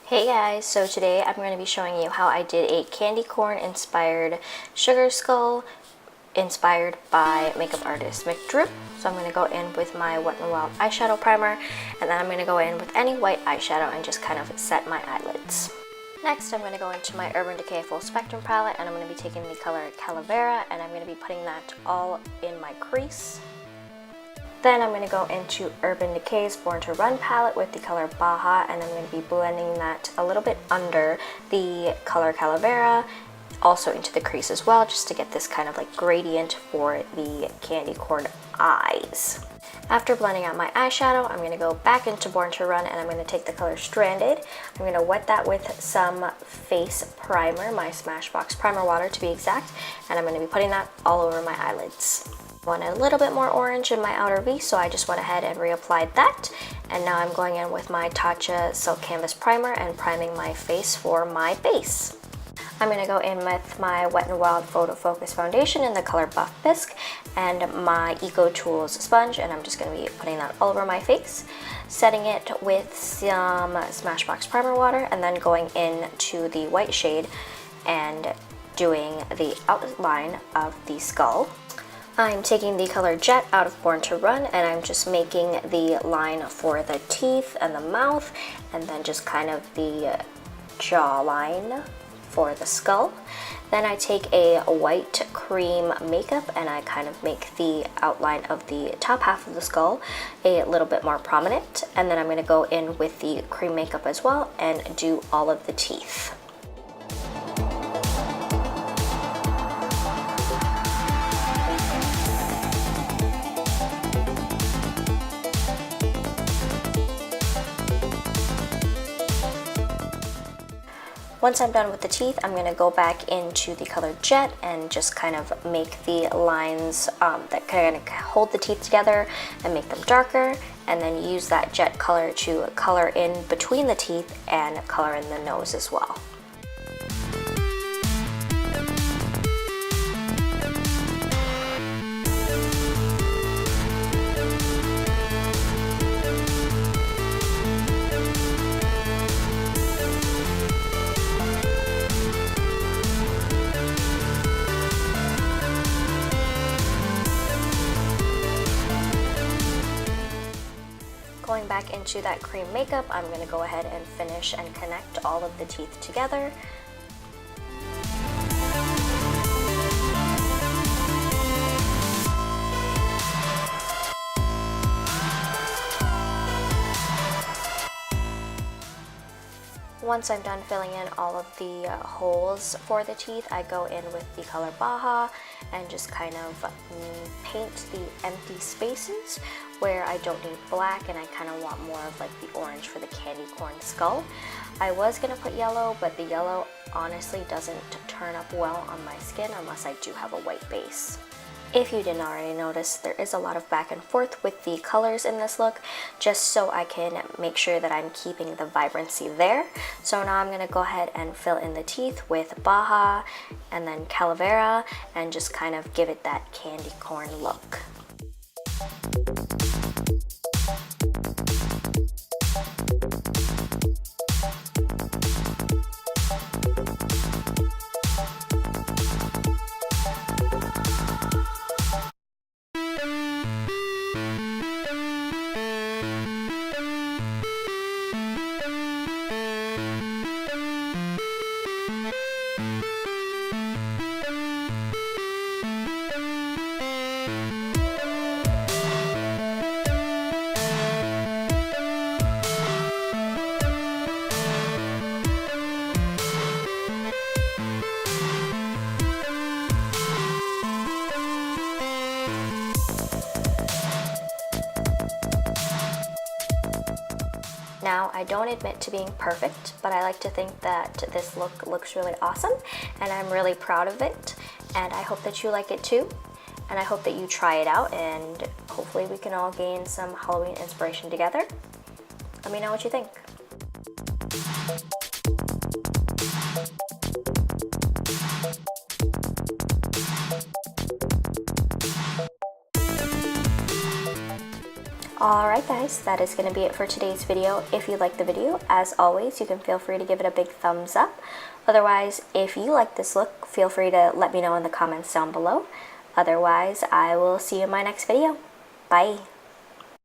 Hey guys, so today I'm going to be showing you how I did a candy corn inspired sugar skull inspired by makeup artist McDrew. So I'm going to go in with my Wet n Wild eyeshadow primer, and then I'm going to go in with any white eyeshadow and just kind of set my eyelids. Next, I'm going to go into my Urban Decay Full Spectrum palette, and I'm going to be taking the color Calavera, and I'm going to be putting that all in my crease. Then I'm going to go into Urban Decay's Born to Run palette with the color Baja, and I'm going to be blending that a little bit under the color Calavera, also into the crease as well, just to get this kind of like gradient for the candy corn eyes. After blending out my eyeshadow, I'm going to go back into Born to Run, and I'm going to take the color Stranded. I'm going to wet that with some face primer, my Smashbox primer water to be exact, and I'm going to be putting that all over my eyelids. Wanted a little bit more orange in my outer V, so I just went ahead and reapplied that. And now I'm going in with my Tatcha Silk Canvas Primer and priming my face for my base. I'm going to go in with my Wet n Wild Photo Focus Foundation in the color Buff Bisque and my Eco Tools sponge, and I'm just going to be putting that all over my face, setting it with some Smashbox Primer water, and then going into the white shade and doing the outline of the skull. I'm taking the color Jet out of Born to Run, and I'm just making the line for the teeth and the mouth, and then just kind of the jawline for the skull. Then I take a white cream makeup and I kind of make the outline of the top half of the skull a little bit more prominent, and then I'm going to go in with the cream makeup as well and do all of the teeth. Once I'm done with the teeth, I'm going to go back into the color Jet and just kind of make the lines that kind of hold the teeth together and make them darker, and then use that Jet color to color in between the teeth and color in the nose as well. Going back into that cream makeup, I'm going to go ahead and finish and connect all of the teeth together. Once I'm done filling in all of the holes for the teeth, I go in with the color Baja and just kind of paint the empty spaces where I don't need black, and I kind of want more of like the orange for the candy corn skull. I was going to put yellow, but the yellow honestly doesn't turn up well on my skin unless I do have a white base. If you didn't already notice, there is a lot of back and forth with the colors in this look, just so I can make sure that I'm keeping the vibrancy there. So now I'm going to go ahead and fill in the teeth with Baja and then Calavera and just kind of give it that candy corn look. Now, I don't admit to being perfect, but I like to think that this look looks really awesome, and I'm really proud of it, and I hope that you like it too, and I hope that you try it out, and hopefully we can all gain some Halloween inspiration together. Let me know what you think. Alright guys, that is going to be it for today's video. If you liked the video, as always, you can feel free to give it a big thumbs up. Otherwise, if you like this look, feel free to let me know in the comments down below. Otherwise, I will see you in my next video. Bye!